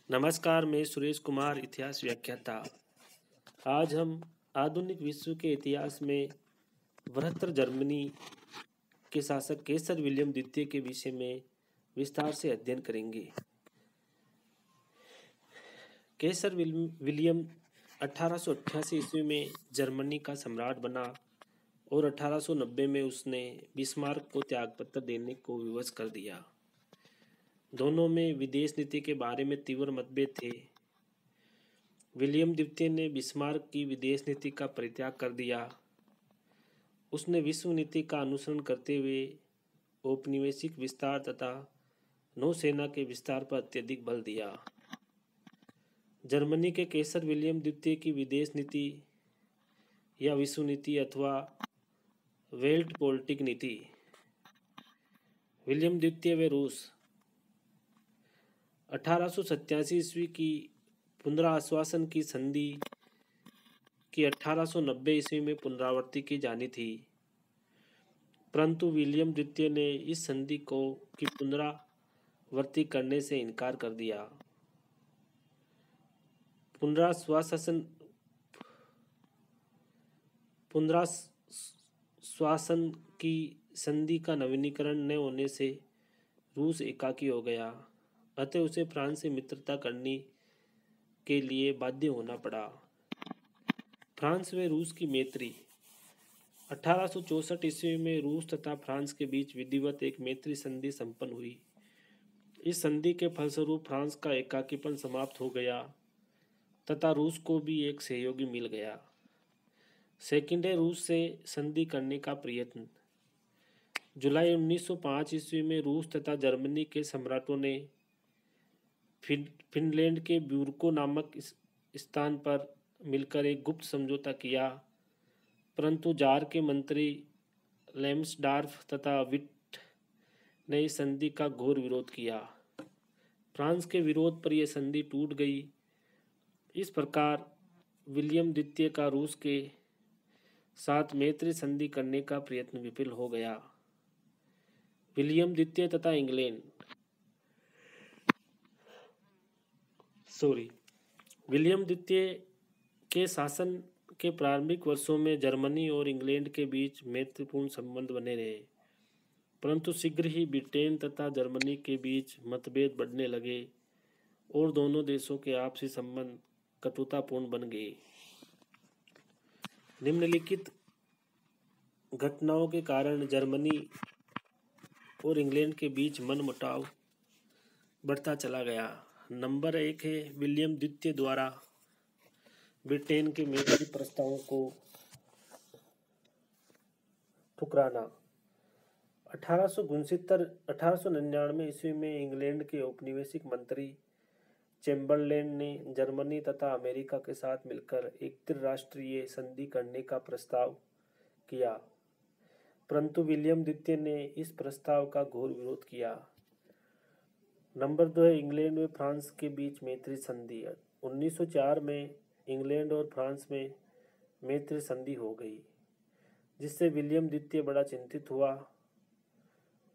नमस्कार, मैं सुरेश कुमार, इतिहास व्याख्याता। आज हम आधुनिक विश्व के इतिहास में बृहत्तर जर्मनी के शासक कैसर विलियम द्वितीय के विषय में विस्तार से अध्ययन करेंगे। कैसर विलियम 1888 ईस्वी में जर्मनी का सम्राट बना और 1890 में उसने बिस्मार्क को त्यागपत्र देने को विवश कर दिया। दोनों में विदेश नीति के बारे में तीव्र मतभेद थे। विलियम द्वितीय ने बिस्मार्क की विदेश नीति का परित्याग कर दिया। उसने विश्व नीति का अनुसरण करते हुए औपनिवेशिक विस्तार तथा नौसेना के विस्तार पर अत्यधिक बल दिया। जर्मनी के कैसर विलियम द्वितीय की विदेश नीति या विश्व नीति अथवा वेल्ट पॉलिटिक नीति। विलियम द्वितीय व रूस 1887 ईस्वी की पुनराश्वासन की संधि की 1890 ईस्वी में पुनरावृत्ति की जानी थी, परंतु विलियम द्वितीय ने इस संधि की पुनरावृत्ति करने से इनकार कर दिया। पुनराश्वासन की संधि का नवीनीकरण न होने से रूस एकाकी हो गया, अतः उसे फ्रांस से मित्रता करने के लिए बाध्य होना पड़ा। फ्रांस व रूस की मैत्री 1864 ईस्वी में रूस तथा फ्रांस के बीच विधिवत एक मैत्री संधि संपन्न हुई। इस संधि के फलस्वरूप फ्रांस का एकाकीपन समाप्त हो गया तथा रूस को भी एक सहयोगी मिल गया। सेकंड रूस से संधि करने का प्रयत्न। जुलाई 1905 ईस्वी में रूस तथा जर्मनी के सम्राटों ने फिनलैंड के ब्यूर्को नामक स्थान पर मिलकर एक गुप्त समझौता किया, परंतु जार के मंत्री लैम्सडार्फ तथा विट ने इस संधि का घोर विरोध किया। फ्रांस के विरोध पर यह संधि टूट गई। इस प्रकार विलियम द्वितीय का रूस के साथ मैत्री संधि करने का प्रयत्न विफल हो गया। विलियम द्वितीय तथा इंग्लैंड विलियम द्वितीय के शासन के प्रारंभिक वर्षों में जर्मनी और इंग्लैंड के बीच मैत्रीपूर्ण संबंध बने रहे, परंतु शीघ्र ही ब्रिटेन तथा जर्मनी के बीच मतभेद बढ़ने लगे और दोनों देशों के आपसी संबंध कटुतापूर्ण बन गए। निम्नलिखित घटनाओं के कारण जर्मनी और इंग्लैंड के बीच मनमुटाव बढ़ता चला गया। नंबर 1 है विलियम द्वितीय द्वारा ब्रिटेन के मैत्री प्रस्तावों को ठुकराना। 1899 ईस्वी में इंग्लैंड के औपनिवेशिक मंत्री चैम्बरलैन ने जर्मनी तथा अमेरिका के साथ मिलकर एक त्रिराष्ट्रीय संधि करने का प्रस्ताव किया, परंतु विलियम द्वितीय ने इस प्रस्ताव का घोर विरोध किया। नंबर 2 है इंग्लैंड व फ्रांस के बीच मैत्री संधि। 1904 में इंग्लैंड और फ्रांस में मैत्री संधि हो गई, जिससे विलियम द्वितीय बड़ा चिंतित हुआ।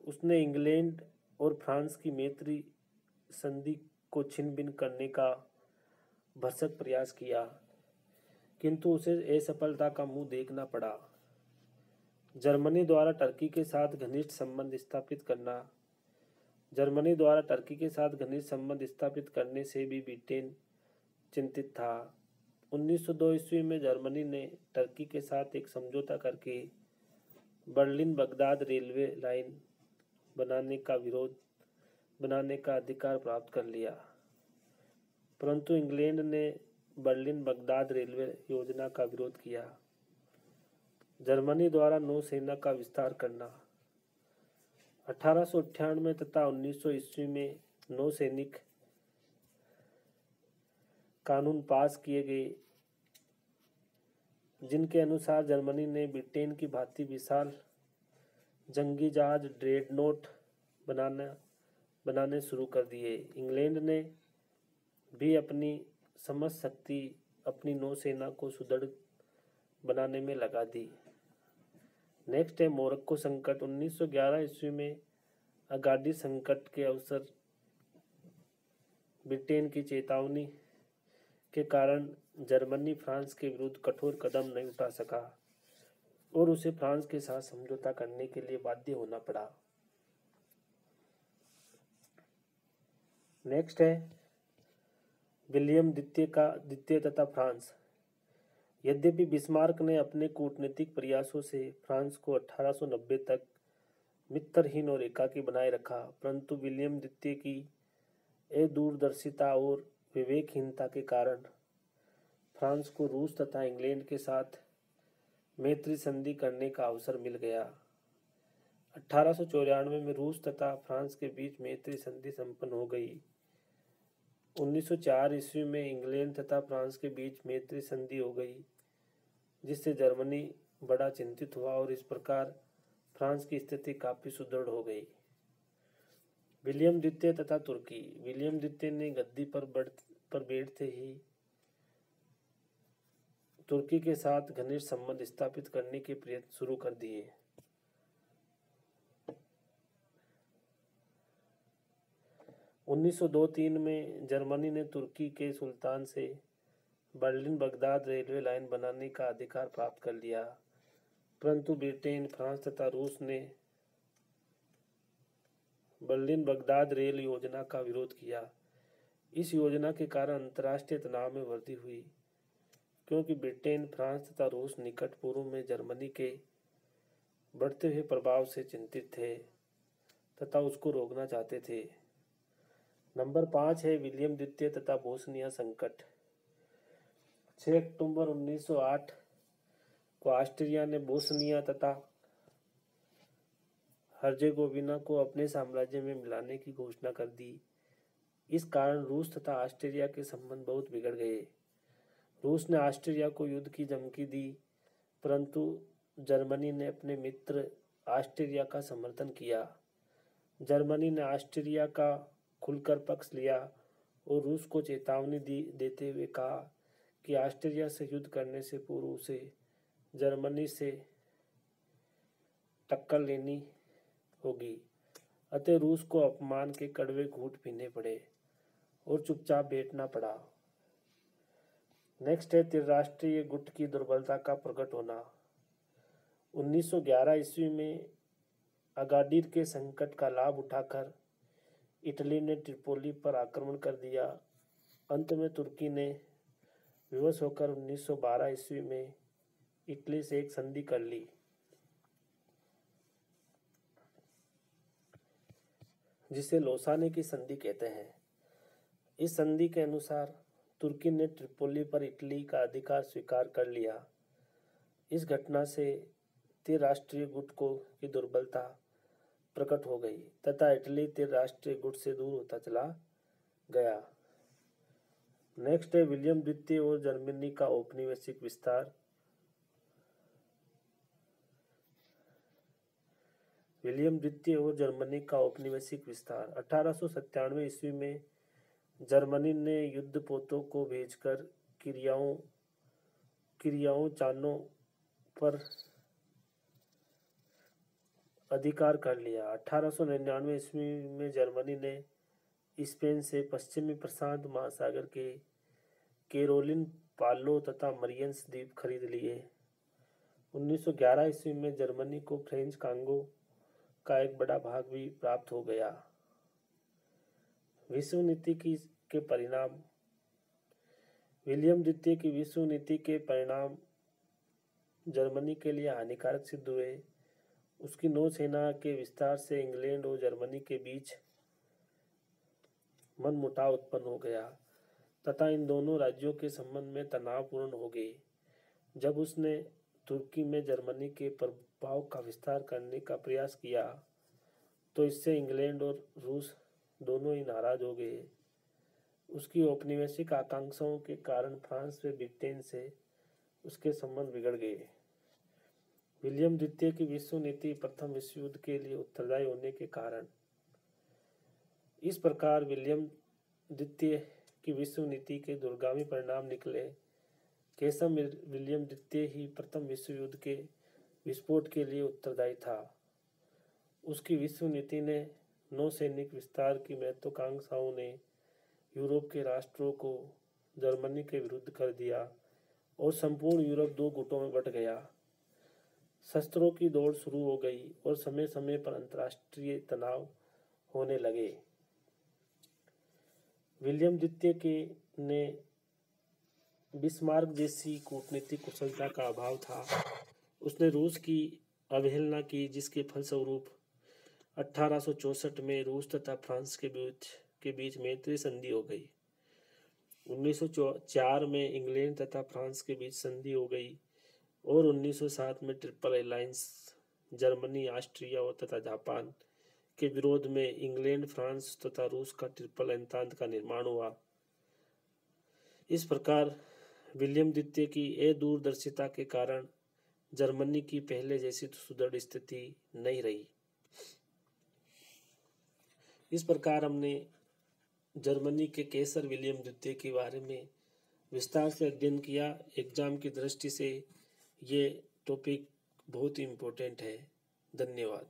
उसने इंग्लैंड और फ्रांस की मैत्री संधि को छिन्न भिन्न करने का भरसक प्रयास किया, किंतु उसे असफलता का मुंह देखना पड़ा। जर्मनी द्वारा टर्की के साथ घनिष्ठ संबंध स्थापित करने से भी ब्रिटेन चिंतित था। 1902 ईस्वी में जर्मनी ने टर्की के साथ एक समझौता करके बर्लिन बगदाद रेलवे लाइन बनाने का अधिकार प्राप्त कर लिया, परंतु इंग्लैंड ने बर्लिन बगदाद रेलवे योजना का विरोध किया। जर्मनी द्वारा नौसेना का विस्तार करना। 1898 तथा 1900 ईस्वी में नौसैनिक कानून पास किए गए, जिनके अनुसार जर्मनी ने ब्रिटेन की भांति विशाल जंगी जहाज ड्रेडनोट बनाने शुरू कर दिए। इंग्लैंड ने भी अपनी समझ शक्ति अपनी नौसेना को सुदृढ़ बनाने में लगा दी। नेक्स्ट है मोरक्को संकट। 1911 ईस्वी में अगाडी संकट के अवसर ब्रिटेन की चेतावनी के कारण जर्मनी फ्रांस के विरुद्ध कठोर कदम नहीं उठा सका और उसे फ्रांस के साथ समझौता करने के लिए बाध्य होना पड़ा। नेक्स्ट है विलियम द्वितीय तथा फ्रांस। यद्यपि बिस्मार्क ने अपने कूटनीतिक प्रयासों से फ्रांस को 1890 तक मित्रहीन और एकाकी बनाए रखा, परंतु विलियम द्वितीय की अदूरदर्शिता और विवेकहीनता के कारण फ्रांस को रूस तथा इंग्लैंड के साथ मैत्री संधि करने का अवसर मिल गया। 1894 में रूस तथा फ्रांस के बीच मैत्री संधि संपन्न हो गई। 1904 ईस्वी में इंग्लैंड तथा फ्रांस के बीच मैत्री संधि हो गई, जिससे जर्मनी बड़ा चिंतित हुआ और इस प्रकार फ्रांस की स्थिति काफी सुदृढ़ हो गई। विलियम द्वितीय तथा तुर्की। विलियम द्वितीय ने गद्दी पर बैठते ही तुर्की के साथ घनिष्ठ संबंध स्थापित करने के प्रयत्न शुरू कर दिए। उन्नीस सौ 2-3 में जर्मनी ने तुर्की के सुल्तान से बर्लिन बगदाद रेलवे लाइन बनाने का अधिकार प्राप्त कर लिया, परंतु ब्रिटेन, फ्रांस तथा रूस ने बर्लिन बगदाद रेल योजना का विरोध किया। इस योजना के कारण अंतर्राष्ट्रीय तनाव में वृद्धि हुई, क्योंकि ब्रिटेन, फ्रांस तथा रूस निकट पूर्व में जर्मनी के बढ़ते हुए प्रभाव से चिंतित थे तथा उसको रोकना चाहते थे। नंबर 5 है विलियम द्वितीय तथा बोस्निया संकट। 6 अक्टूबर 1908 को ऑस्ट्रिया ने बोस्निया तथा हर्जेगोविना को अपने साम्राज्य में मिलाने की घोषणा कर दी। इस कारण रूस तथा ऑस्ट्रिया के संबंध बहुत बिगड़ गए। रूस ने ऑस्ट्रिया को युद्ध की धमकी दी, परंतु जर्मनी ने अपने मित्र ऑस्ट्रिया का समर्थन किया। जर्मनी ने ऑस्ट्रिया का खुलकर पक्ष लिया और रूस को चेतावनी देते हुए कहा कि ऑस्ट्रिया से युद्ध करने से पूर्व उसे जर्मनी से टक्कर लेनी होगी। अतः रूस को अपमान के कड़वे घूंट पीने पड़े और चुपचाप बैठना पड़ा। नेक्स्ट है त्रिराष्ट्रीय गुट की दुर्बलता का प्रकट होना। 1911 ईस्वी में अगाडिर के संकट का लाभ उठाकर इटली ने ट्रिपोली पर आक्रमण कर दिया। अंत में तुर्की ने विवश होकर 1912 ईस्वी में इटली से एक संधि कर ली, जिसे लोसाने की संधि कहते हैं। इस संधि के अनुसार तुर्की ने ट्रिपोली पर इटली का अधिकार स्वीकार कर लिया। इस घटना से त्रिराष्ट्रीय गुट की दुर्बलता प्रकट हो गई तथा इटली त्रिराष्ट्रीय गुट से दूर होता चला गया। नेक्स्ट है विलियम द्वितीय और जर्मनी का औपनिवेशिक विस्तार। विलियम द्वितीय और जर्मनी का औपनिवेशिक विस्तार। 1897 ईस्वी में जर्मनी ने युद्धपोतों को भेजकर किरियाओं चानों पर अधिकार कर लिया। 1899 ईस्वी में जर्मनी ने स्पेन से पश्चिमी प्रशांत महासागर के कैरोलिन, पालो तथा मरियन्स द्वीप खरीद लिए। 1911 ईस्वी में जर्मनी को फ्रेंच कांगो का एक बड़ा भाग भी प्राप्त हो गया। विश्व नीति के परिणाम। विलियम द्वितीय की विश्व नीति के परिणाम जर्मनी के लिए हानिकारक सिद्ध हुए। उसकी नौसेना के विस्तार से इंग्लैंड और जर्मनी के बीच मनमुटाव उत्पन्न हो गया तथा इन दोनों राज्यों के संबंध में तनावपूर्ण हो गए। जब उसने तुर्की में जर्मनी के प्रभाव का विस्तार करने का प्रयास किया तो इससे इंग्लैंड और रूस दोनों ही नाराज हो गए। उसकी औपनिवेशिक आकांक्षाओं के कारण फ्रांस व ब्रिटेन से उसके संबंध बिगड़ गए। विलियम द्वितीय की विश्व नीति प्रथम विश्व युद्ध के लिए उत्तरदायी होने के कारण। इस प्रकार विलियम द्वितीय की विश्व नीति के दूरगामी परिणाम निकले। कैसम विलियम द्वितीय ही प्रथम विश्व युद्ध के विस्फोट के लिए उत्तरदायी था। उसकी विश्व नीति ने नौसैनिक विस्तार की महत्वाकांक्षाओं ने यूरोप के राष्ट्रों को जर्मनी के विरुद्ध कर दिया और संपूर्ण यूरोप दो गुटों में बंट गया। शस्त्रों की दौड़ शुरू हो गई और समय समय पर अंतर्राष्ट्रीय तनाव होने लगे। विलियम द्वितीय के ने बिस्मार्क जैसी कूटनीतिक कुशलता का अभाव था। उसने रूस की अवहेलना की, जिसके फलस्वरूप 1864 में रूस तथा फ्रांस के बीच मैत्री संधि हो गई। 1904 में इंग्लैंड तथा फ्रांस के बीच संधि हो गई और 1907 में ट्रिपल अलायंस जर्मनी, ऑस्ट्रिया और तथा जापान के विरोध में इंग्लैंड, फ्रांस तथा रूस का ट्रिपल एंतांत का निर्माण हुआ। इस प्रकार विलियम द्वितीय की अदूरदर्शिता के कारण जर्मनी की पहले जैसी सुदृढ़ स्थिति नहीं रही। इस प्रकार हमने जर्मनी के कैसर विलियम द्वितीय के बारे में विस्तार से अध्ययन किया। एग्जाम की दृष्टि से ये टॉपिक बहुत ही इम्पोर्टेंट है। धन्यवाद।